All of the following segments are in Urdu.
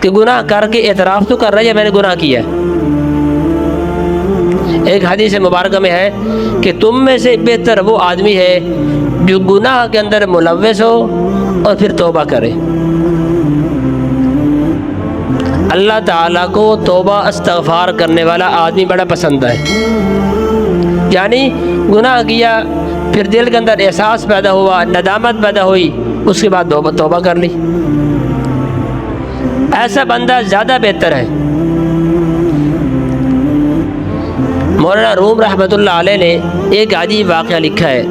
کہ گناہ کر کے اعتراف تو کر رہا ہے میں نے گناہ کیا ہے۔ ایک حدیث مبارکہ میں ہے کہ تم میں سے بہتر وہ آدمی ہے جو گناہ کے اندر ملوث ہو اور پھر توبہ کرے۔ اللہ تعالیٰ کو توبہ استغفار کرنے والا آدمی بڑا پسند ہے، یعنی گناہ کیا پھر دل کے اندر احساس پیدا ہوا، ندامت پیدا ہوئی، اس کے بعد توبہ کر لی، ایسا بندہ زیادہ بہتر ہے۔ مولانا روم رحمۃ اللہ علیہ نے ایک عجیب واقعہ لکھا ہے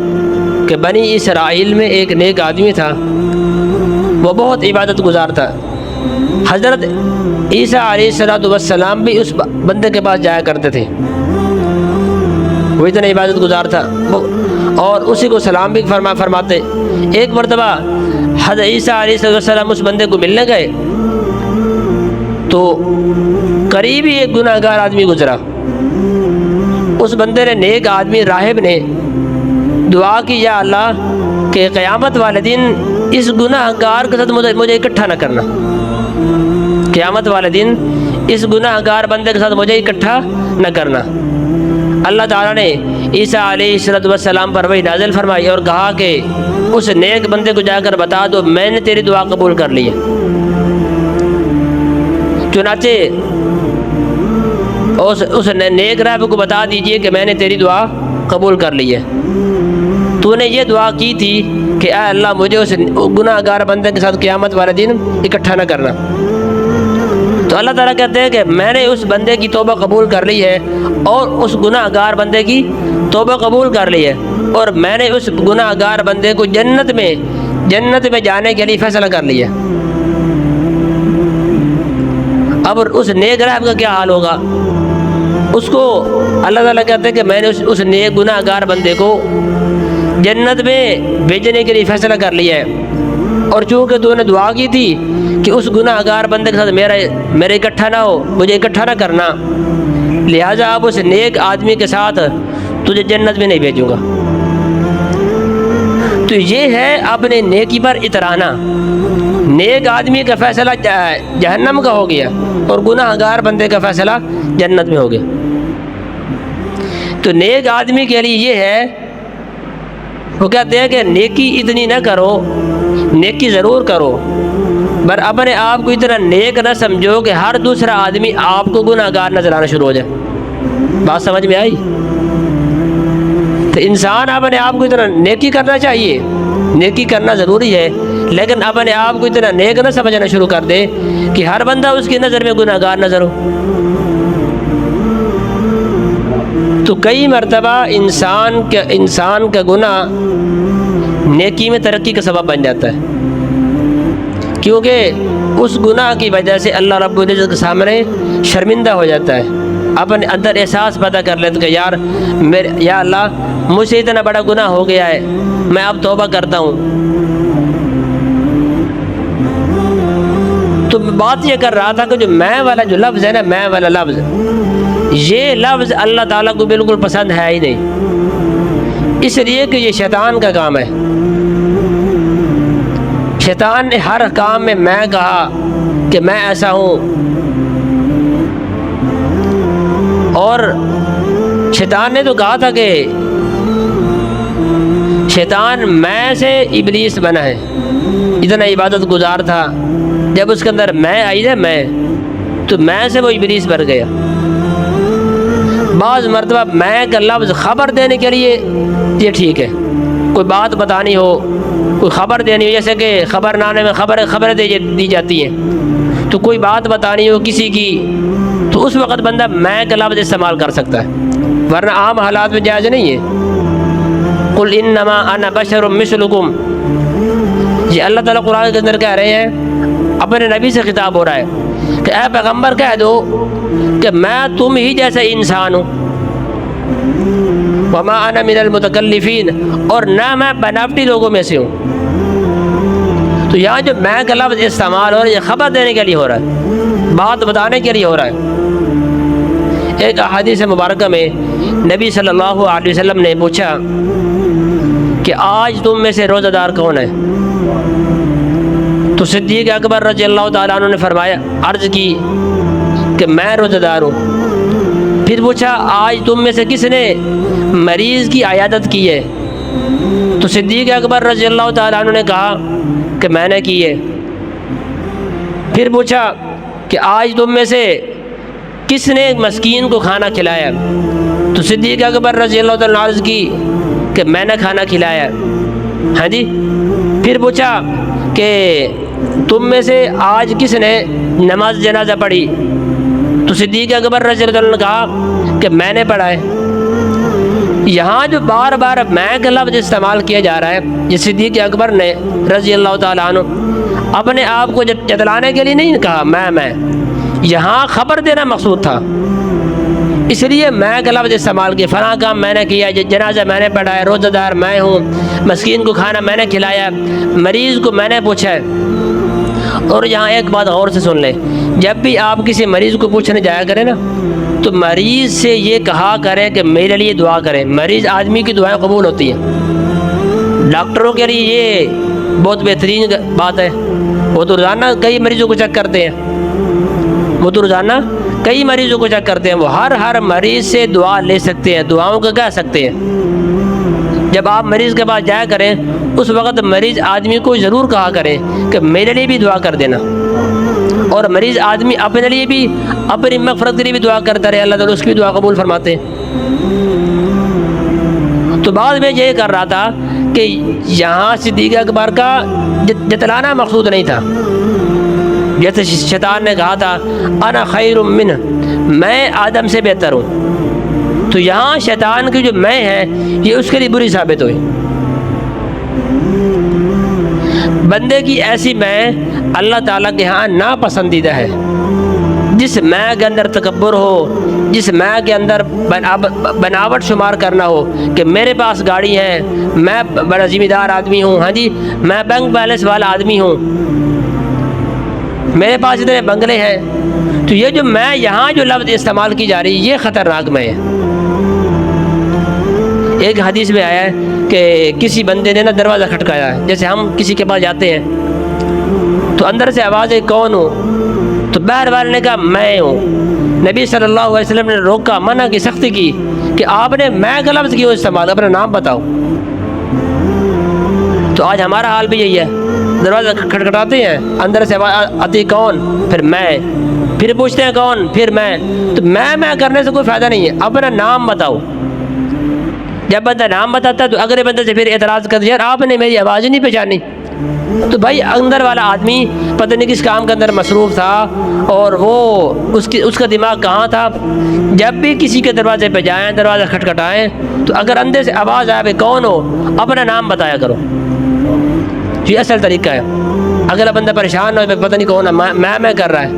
کہ بنی اسرائیل میں ایک نیک آدمی تھا، وہ بہت عبادت گزار تھا۔ حضرت عیسیٰ علیہ السلام بھی اس بندے کے پاس جایا کرتے تھے، وہ اتنا عبادت گزار تھا اور اسی کو سلام بھی فرماتے۔ ایک مرتبہ حضرت عیسیٰ علیہ السلام اس بندے کو ملنے گئے تو قریبی ایک گناہ گار آدمی گزرا۔ اس بندے نے، نیک آدمی راہب نے دعا کی، یا اللہ کہ قیامت والے دن اس گناہ گار کے ساتھ مجھے اکٹھا نہ کرنا، قیامت والے دن اس گناہ گار بندے کے ساتھ مجھے اکٹھا نہ کرنا۔ اللہ تعالیٰ نے عیسیٰ علیہ السلام پر وحی نازل فرمائی اور کہا کہ اس نیک بندے کو جا کر بتا دو میں نے تیری دعا قبول کر لی ہے۔ چنانچہ اس نیک راہب کو بتا دیجئے کہ میں نے تیری دعا قبول کر لی ہے، تو نے یہ دعا کی تھی کہ اے اللہ مجھے اس گناہ گار بندے کے ساتھ قیامت والے دن اکٹھا نہ کرنا۔ تو اللہ تعالیٰ کہتے ہیں کہ میں نے اس بندے کی توبہ قبول کر لی ہے اور اس گناہ گار بندے کی توبہ قبول کر لی ہے، اور میں نے اس گناہ گار بندے کو جنت میں جانے کے لیے فیصلہ کر لیا۔ اب اس نیک راہب کا کیا حال ہوگا؟ اس کو اللہ تعالیٰ کہتے ہیں کہ میں نے اس نیک گناہ گار بندے کو جنت میں بھیجنے کے لیے فیصلہ کر لیا ہے، اور چونکہ تو نے دعا کی تھی کہ اس گناہ گار بندے کے ساتھ میرے اکٹھا نہ ہو، مجھے اکٹھا نہ کرنا، لہٰذا اب اس نیک آدمی کے ساتھ تجھے جنت میں نہیں بھیجوں گا۔ تو یہ ہے اپنے نیکی پر اترانا۔ نیک آدمی کا فیصلہ جہنم کا ہو گیا اور گناہ گار بندے کا فیصلہ جنت میں ہو گیا۔ تو نیک آدمی کے لیے یہ ہے، وہ کہتے ہیں کہ نیکی اتنی نہ کرو، نیکی ضرور کرو، پر اپنے آپ کو اتنا نیک نہ سمجھو کہ ہر دوسرا آدمی آپ کو گناہ گار نظر آنا شروع ہو جائے۔ بات سمجھ میں آئی؟ تو انسان اپنے آپ کو اتنا نیکی کرنا چاہیے، نیکی کرنا ضروری ہے، لیکن اپنے آپ کو اتنا نیک نہ سمجھنا شروع کر دے کہ ہر بندہ اس کی نظر میں گناہ گار نظر ہو۔ تو کئی مرتبہ انسان کا گناہ نیکی میں ترقی کا سبب بن جاتا ہے، کیونکہ اس گناہ کی وجہ سے اللہ رب العزت کے سامنے شرمندہ ہو جاتا ہے، اپنے اندر احساس پیدا کر لیتا کہ یا اللہ مجھ سے اتنا بڑا گناہ ہو گیا ہے، میں اب توبہ کرتا ہوں۔ تو بات یہ کر رہا تھا کہ جو میں والا جو لفظ ہے نا، میں والا لفظ، یہ لفظ اللہ تعالیٰ کو بالکل پسند ہے ہی نہیں، اس لیے کہ یہ شیطان کا کام ہے۔ شیطان نے ہر کام میں کہا کہ میں ایسا ہوں، اور شیطان نے تو کہا تھا کہ شیطان میں سے ابلیس بنا ہے، اتنا عبادت گزار تھا، جب اس کے اندر میں آئی نا، میں تو میں سے وہ ابلیس بن گیا۔ بعض مرتبہ میں کا لفظ خبر دینے کے لیے یہ ٹھیک ہے، کوئی بات بتانی ہو، کوئی خبر دینی ہو، جیسے کہ خبر نامے میں خبریں دی جاتی ہیں، تو کوئی بات بتانی ہو کسی کی تو اس وقت بندہ میں کا لفظ استعمال کر سکتا ہے، ورنہ عام حالات میں جائز نہیں ہے۔ قل انما انا بشر مثلکم، یہ اللہ تعالیٰ قرآن کے اندر کہہ رہے ہیں، اپنے نبی سے خطاب ہو رہا ہے کہ اے پیغمبر کہہ دو کہ میں تم ہی جیسا انسان ہوں، وما انا من المتکلفین، اور نہ میں بناوٹی لوگوں میں سے ہوں۔ تو یہاں جو میں کا لفظ استعمال ہو رہا ہے، یہ خبر دینے کے لیے ہو رہا ہے، بات بتانے کے لیے ہو رہا ہے۔ ایک احادیث مبارکہ میں نبی صلی اللہ علیہ وسلم نے پوچھا کہ آج تم میں سے روزہ دار کون ہے؟ تو صدیق اکبر رضی اللہ تعالیٰ عنہ نے فرمایا، عرض کی کہ میں روزہ دار ہوں۔ پھر پوچھا آج تم میں سے کس نے مریض کی عیادت کی ہے؟ تو صدیق اکبر رضی اللہ تعالیٰ عنہ نے کہا کہ میں نے کی ہے۔ پھر پوچھا کہ آج تم میں سے کس نے مسکین کو کھانا کھلایا؟ تو صدیق اکبر رضی اللہ تعالیٰ عنہ عرض کی کہ میں نے کھانا کھلایا۔ ہاں جی۔ پھر پوچھا کہ تم میں سے آج کس نے نماز جنازہ پڑھی؟ تو صدیق اکبر رضی اللہ عنہ نے کہا کہ میں نے پڑھا ہے۔ یہاں جو بار بار میں کا لفظ استعمال کیا جا رہا ہے، یہ صدیق اکبر نے رضی اللہ تعالیٰ عنہ اپنے آپ کو جتلانے کے لیے نہیں کہا میں، یہاں خبر دینا مقصود تھا، اس لیے میں کا لفظ استعمال کیا۔ فلاں کام میں نے کیا، جنازہ میں نے پڑھا ہے، روزہ دار میں ہوں، مسکین کو کھانا میں نے کھلایا، مریض کو میں نے پوچھا ہے۔ اور یہاں ایک بات غور سے سن لیں، جب بھی آپ کسی مریض کو پوچھنے جایا کریں نا، تو مریض سے یہ کہا کریں کہ میرے لیے دعا کریں۔ مریض آدمی کی دعائیں قبول ہوتی ہیں۔ ڈاکٹروں کے لیے یہ بہت بہترین بات ہے، وہ تو روزانہ کئی مریضوں کو چیک کرتے ہیں، وہ ہر مریض سے دعا لے سکتے ہیں، دعاؤں کا کہہ سکتے ہیں۔ جب آپ مریض کے پاس جایا کریں اس وقت مریض آدمی کو ضرور کہا کریں کہ میرے لیے بھی دعا کر دینا، اور مریض آدمی اپنے لیے بھی، اپنی مغفرت کے لیے بھی دعا کرتا رہے، اللہ تعالیٰ اس کی بھی دعا قبول فرماتے ہیں۔ تو بعد میں یہ کر رہا تھا کہ یہاں صدیق اکبر کا جتلانا مقصود نہیں تھا، جیسے شیطان نے کہا تھا انا خیر منہ، میں آدم سے بہتر ہوں، تو یہاں شیطان کی جو میں ہے یہ اس کے لیے بری ثابت ہوئی۔ بندے کی ایسی میں اللہ تعالیٰ کے ہاں ناپسندیدہ ہے، جس میں کے اندر تکبر ہو، جس میں کے اندر بناوٹ شمار کرنا ہو کہ میرے پاس گاڑی ہے، میں بڑا ذمہ دار آدمی ہوں، ہاں جی میں بینک بیلنس والا آدمی ہوں، میرے پاس اتنے بنگلے ہیں، تو یہ جو میں یہاں جو لفظ استعمال کی جا رہی ہے یہ خطرناک میں ہے۔ ایک حدیث میں آیا ہے کہ کسی بندے نے نا دروازہ کھٹکایا ہے، جیسے ہم کسی کے پاس جاتے ہیں تو اندر سے آواز ہے کون ہو؟ تو باہر والے نے کہا میں ہوں۔ نبی صلی اللہ علیہ وسلم نے روکا، منع کی، سختی کی کہ آپ نے میں کا لفظ کیوں استعمال، اپنا نام بتاؤ۔ تو آج ہمارا حال بھی یہی ہے، دروازہ کھٹکھٹاتے ہیں، اندر سے آواز آتی کون، پھر میں، پھر پوچھتے ہیں کون، پھر میں۔ تو میں کرنے سے کوئی فائدہ نہیں ہے، اپنا نام بتاؤ۔ جب بندہ نام بتاتا ہے تو اگلے بندے سے پھر اعتراض کر دیا یار آپ نے میری آواز ہی نہیں پہچانی۔ تو بھائی اندر والا آدمی پتہ نہیں کس کام کے اندر مصروف تھا، اور وہ اس کا دماغ کہاں تھا۔ جب بھی کسی کے دروازے پہ جائیں، دروازہ کھٹکھٹائیں، تو اگر اندر سے آواز آئے کون ہو، اپنا نام بتایا کرو، یہ اصل طریقہ ہے۔ اگلا بندہ پریشان ہو پتہ نہیں کون ہے، میں کر رہا ہے۔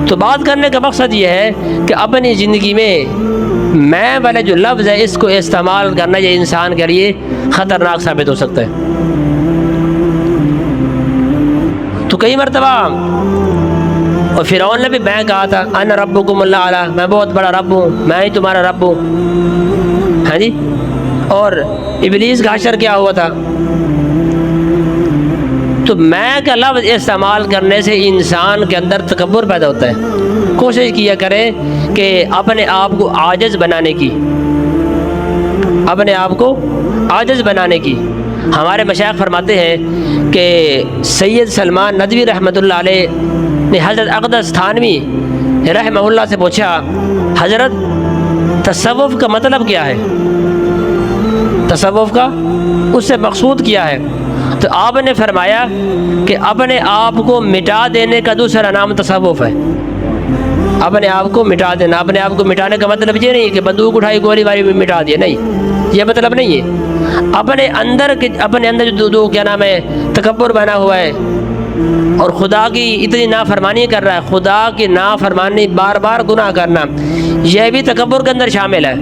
تو بات کرنے کا مقصد یہ ہے کہ اپنی زندگی میں میں والا جو لفظ ہے اس کو استعمال کرنا یہ انسان کے لیے خطرناک ثابت ہو سکتا ہے۔ تو کئی مرتبہ اور فرعون نے بھی میں کہا تھا انا ربکم الاعلی، میں بہت بڑا رب ہوں، میں ہی تمہارا رب ہوں، ہاں جی۔ اور ابلیس کا حشر کیا ہوا تھا؟ تو میں کا لفظ استعمال کرنے سے انسان کے اندر تکبر پیدا ہوتا ہے۔ کوشش کیا کریں کہ اپنے آپ کو عاجز بنانے کی، ہمارے مشائخ فرماتے ہیں کہ سید سلمان ندوی رحمۃ اللہ علیہ نے حضرت اقدس تھانوی رحمہ اللہ سے پوچھا حضرت تصوف کا مطلب کیا ہے، تصوف کا اس سے مقصود کیا ہے؟ تو آپ نے فرمایا کہ اپنے آپ کو مٹا دینے کا دوسرا نام تصوف ہے۔ اپنے آپ کو مٹا دینا، اپنے آپ کو مٹانے کا مطلب یہ نہیں کہ بندوق اٹھائی گولی ماری میں مٹا دیا، نہیں، یہ مطلب نہیں ہے۔ اپنے اندر جو کیا نام ہے تکبر بنا ہوا ہے اور خدا کی اتنی نافرمانی کر رہا ہے، خدا کی نافرمانی بار بار گناہ کرنا، یہ بھی تکبر کے اندر شامل ہے۔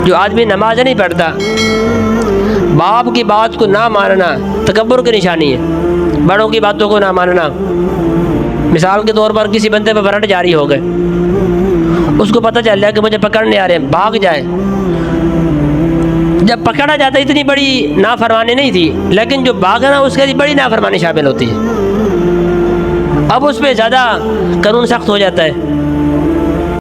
جو آدمی نماز نہیں پڑھتا، باپ کی بات کو نہ ماننا تکبر کی نشانی ہے، بڑوں کی باتوں کو نہ ماننا۔ مثال کے طور پر کسی بندے پہ وارنٹ جاری ہو گئے، اس کو پتہ چل جائے کہ مجھے پکڑنے آ رہے ہیں، بھاگ جائے، جب پکڑا جاتا ہے اتنی بڑی نافرمانی نہیں تھی، لیکن جو بھاگنا اس کے لیے بڑی نافرمانی شامل ہوتی ہے، اب اس پہ زیادہ قانون سخت ہو جاتا ہے۔